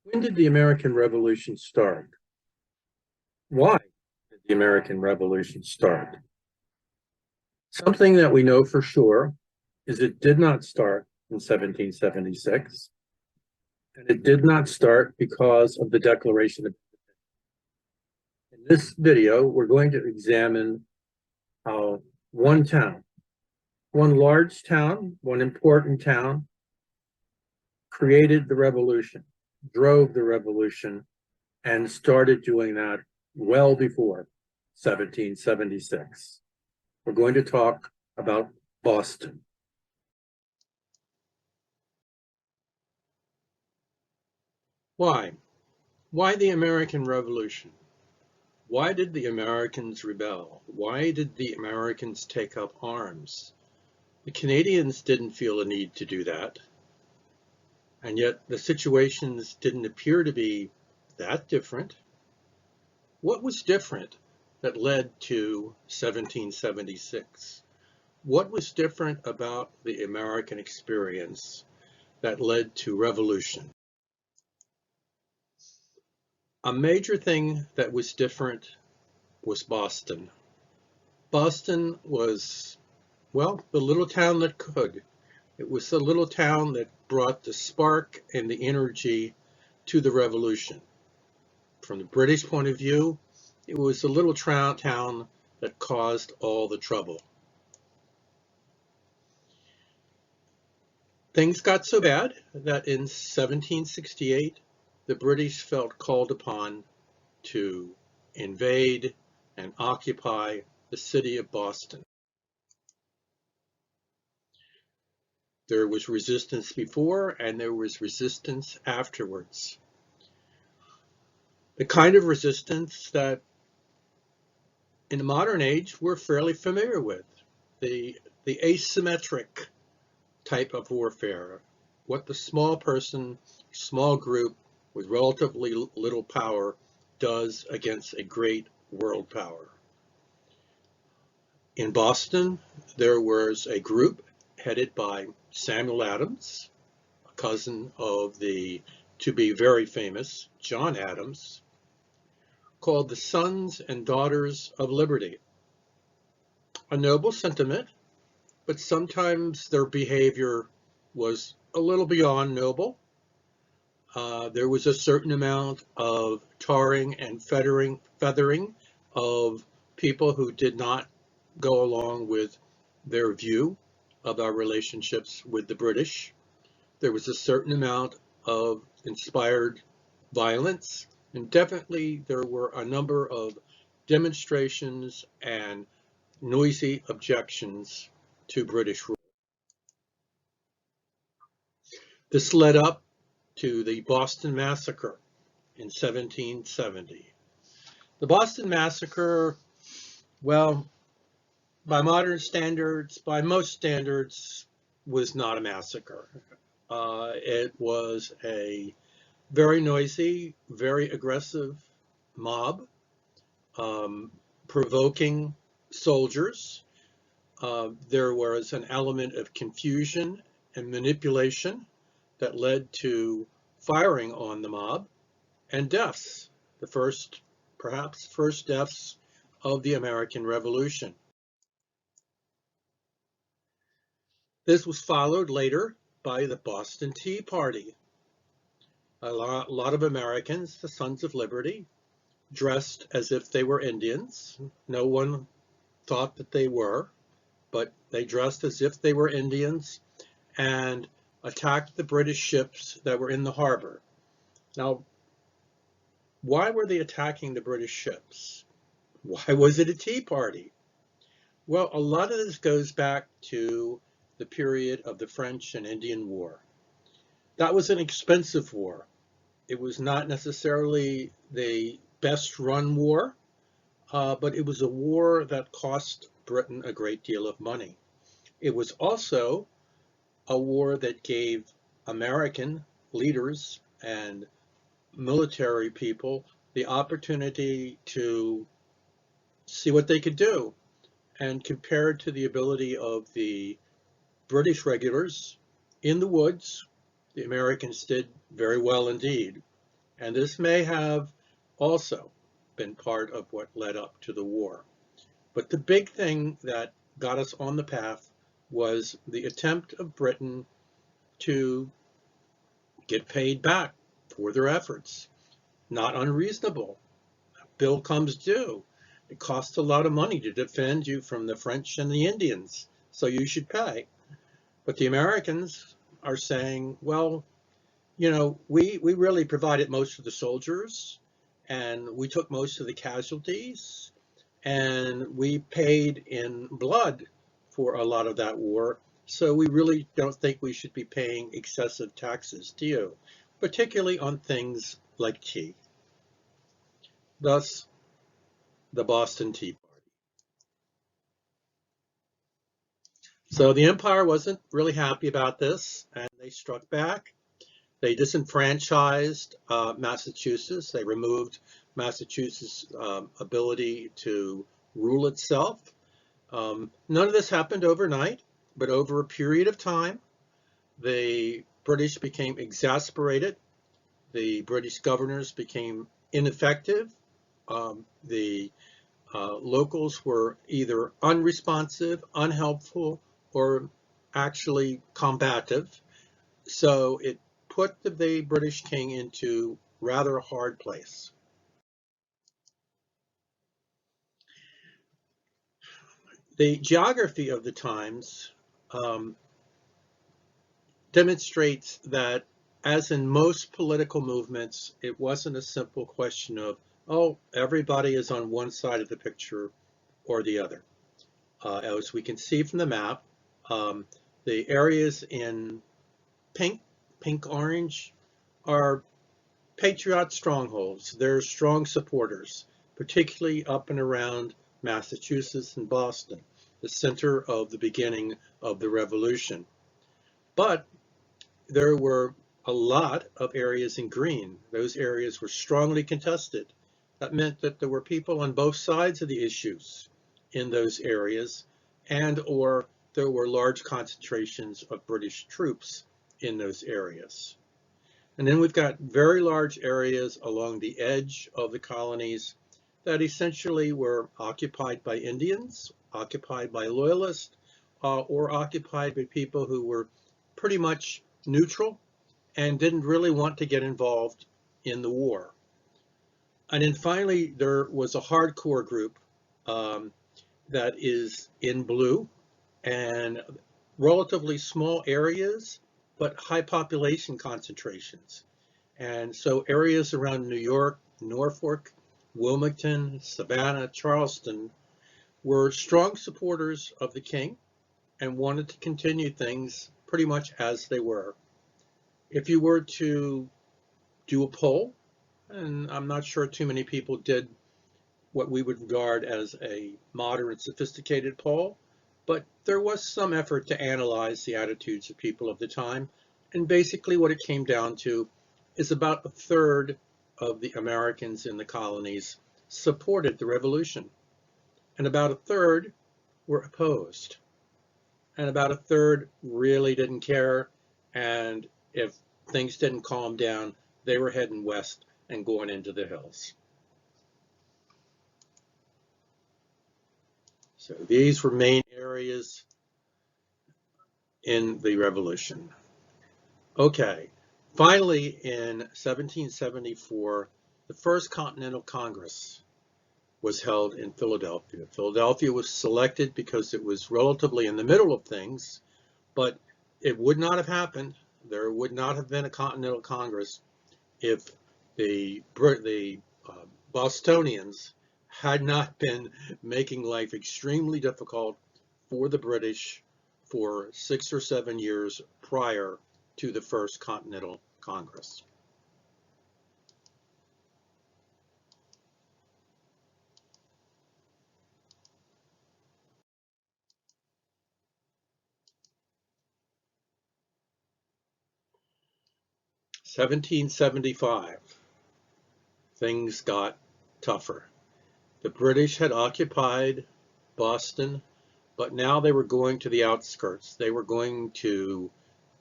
When did the American Revolution start? Why did the American Revolution start? Something that we know for sure is it did not start in 1776, and it did not start because of the Declaration of Independence. In this video, we're going to examine how one town, one large town, one important town, created the revolution, drove the revolution, and started doing that well before 1776. We're going to talk about Boston. Why? Why the American Revolution? Why did the Americans rebel? Why did the Americans take up arms? The Canadians didn't feel a need to do that. And yet the situations didn't appear to be that different. What was different that led to 1776? What was different about the American experience that led to revolution? A major thing that was different was Boston. Boston was, well, the little town that could. It was the little town that brought the spark and the energy to the revolution. From the British point of view, it was the little town that caused all the trouble. Things got so bad that in 1768, the British felt called upon to invade and occupy the city of Boston. There was resistance before and there was resistance afterwards. The kind of resistance that in the modern age we're fairly familiar with, the asymmetric type of warfare, what the small person, small group with relatively little power does against a great world power. In Boston, there was a group headed by Samuel Adams, a cousin of the to be very famous John Adams, called the Sons and Daughters of Liberty. A noble sentiment, but sometimes their behavior was a little beyond noble. There was a certain amount of tarring and feathering of people who did not go along with their view of our relationships with the British. There was a certain amount of inspired violence, and definitely there were a number of demonstrations and noisy objections to British rule. This led up to the Boston Massacre in 1770. The Boston Massacre, well, by modern standards, by most standards, was not a massacre. It was a very noisy, very aggressive mob, provoking soldiers. There was an element of confusion and manipulation that led to firing on the mob and deaths, perhaps first deaths of the American Revolution. This was followed later by the Boston Tea Party. A lot of Americans, the Sons of Liberty, dressed as if they were Indians. No one thought that they were, but they dressed as if they were Indians and attacked the British ships that were in the harbor. Now, why were they attacking the British ships? Why was it a tea party? Well, a lot of this goes back to the period of the French and Indian War. That was an expensive war. It was not necessarily the best run war, but it was a war that cost Britain a great deal of money. It was also a war that gave American leaders and military people the opportunity to see what they could do. And compared to the ability of the British regulars in the woods, the Americans did very well indeed. And this may have also been part of what led up to the war. But the big thing that got us on the path was the attempt of Britain to get paid back for their efforts. Not unreasonable. Bill comes due. It costs a lot of money to defend you from the French and the Indians, so you should pay. But the Americans are saying, well, we really provided most of the soldiers, and we took most of the casualties, and we paid in blood for a lot of that war. So we really don't think we should be paying excessive taxes to you, particularly on things like tea. Thus, the Boston Tea Party. So the empire wasn't really happy about this, and they struck back. They disenfranchised Massachusetts. They removed Massachusetts' ability to rule itself. None of this happened overnight, but over a period of time, the British became exasperated. The British governors became ineffective. The locals were either unresponsive, unhelpful, or actually combative. So it put the British king into rather a hard place. The geography of the times demonstrates that, as in most political movements, it wasn't a simple question of, oh, everybody is on one side of the picture or the other. As we can see from the map, the areas in pink-orange, are patriot strongholds. They're strong supporters, particularly up and around Massachusetts and Boston, the center of the beginning of the Revolution. But there were a lot of areas in green. Those areas were strongly contested. That meant that there were people on both sides of the issues in those areas, and or there were large concentrations of British troops in those areas. And then we've got very large areas along the edge of the colonies that essentially were occupied by Indians, occupied by loyalists, or occupied by people who were pretty much neutral and didn't really want to get involved in the war. And then finally, there was a hardcore group that is in blue, and relatively small areas, but high population concentrations. And so areas around New York, Norfolk, Wilmington, Savannah, Charleston were strong supporters of the king and wanted to continue things pretty much as they were. If you were to do a poll, and I'm not sure too many people did what we would regard as a modern, sophisticated poll, but there was some effort to analyze the attitudes of people of the time. And basically what it came down to is about a third of the Americans in the colonies supported the revolution, and about a third were opposed, and about a third really didn't care, and if things didn't calm down, they were heading west and going into the hills. So these were main areas in the revolution. Okay, finally in 1774, the First Continental Congress was held in Philadelphia. Philadelphia was selected because it was relatively in the middle of things, but it would not have happened. There would not have been a Continental Congress if the Bostonians had not been making life extremely difficult for the British for 6 or 7 years prior to the First Continental Congress. In 1775, things got tougher. The British had occupied Boston, but now they were going to the outskirts. They were going to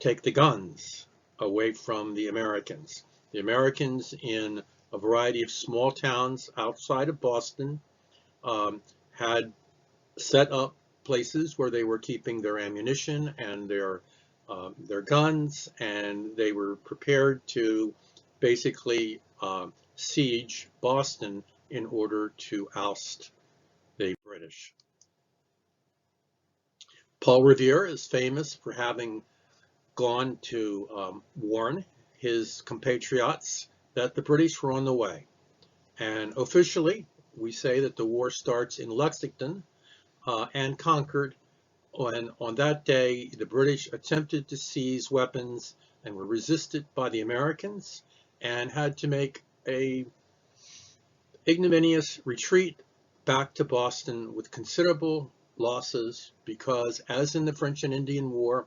take the guns away from the Americans. The Americans in a variety of small towns outside of Boston had set up places where they were keeping their ammunition and their guns, and they were prepared to basically siege Boston in order to oust the British. Paul Revere is famous for having gone to warn his compatriots that the British were on the way. And officially, we say that the war starts in Lexington and Concord. And on that day, the British attempted to seize weapons and were resisted by the Americans and had to make a ignominious retreat back to Boston with considerable losses because, as in the French and Indian War,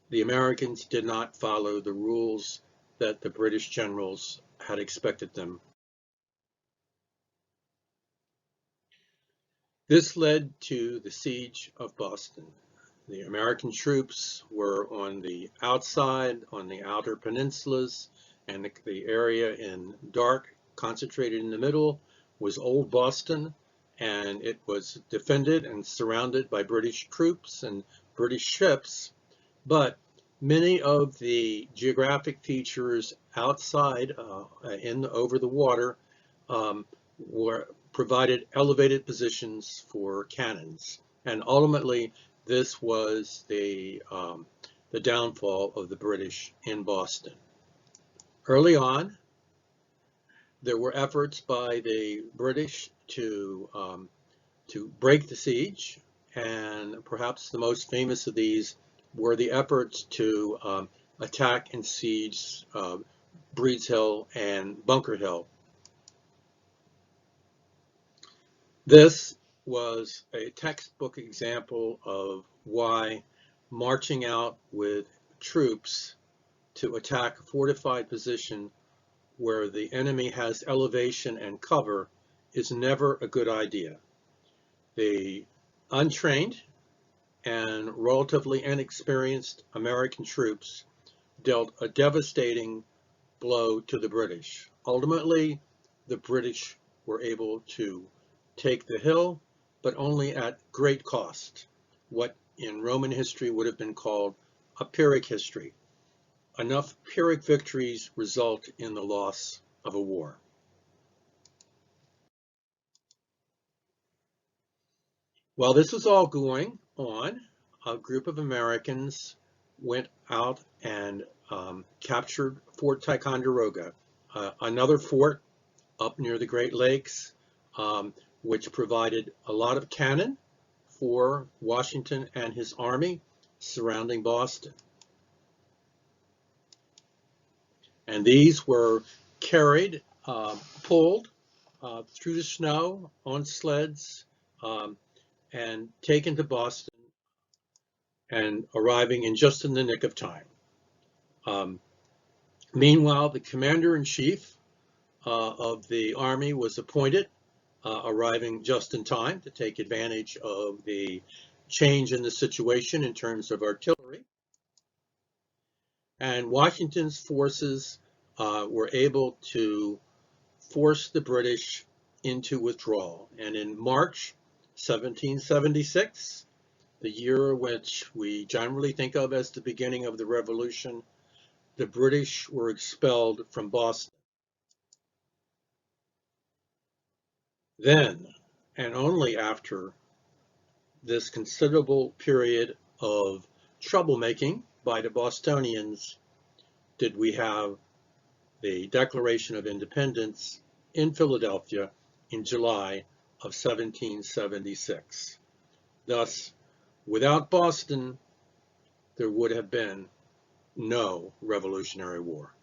the Americans did not follow the rules that the British generals had expected them. This led to the siege of Boston. The American troops were on the outside, on the outer peninsulas, and the area in dark, concentrated in the middle, was Old Boston, and it was defended and surrounded by British troops and British ships. But many of the geographic features outside, over the water, provided elevated positions for cannons, and ultimately this was the downfall of the British in Boston. Early on, there were efforts by the British to break the siege, and perhaps the most famous of these were the efforts to attack and siege Breeds Hill and Bunker Hill. This was a textbook example of why marching out with troops to attack a fortified position where the enemy has elevation and cover is never a good idea. The untrained and relatively inexperienced American troops dealt a devastating blow to the British. Ultimately, the British were able to take the hill, but only at great cost, what in Roman history would have been called a Pyrrhic history. Enough Pyrrhic victories result in the loss of a war. While this was all going on, a group of Americans went out and captured Fort Ticonderoga, another fort up near the Great Lakes, which provided a lot of cannon for Washington and his army surrounding Boston. And these were carried, pulled through the snow on sleds, and taken to Boston, and arriving in just in the nick of time. Meanwhile, the commander-in-chief of the army was appointed, arriving just in time to take advantage of the change in the situation in terms of artillery. And Washington's forces were able to force the British into withdrawal. And in March 1776, the year which we generally think of as the beginning of the Revolution, the British were expelled from Boston. Then, and only after this considerable period of troublemaking by the Bostonians, did we have the Declaration of Independence in Philadelphia in July of 1776. Thus, without Boston, there would have been no Revolutionary War.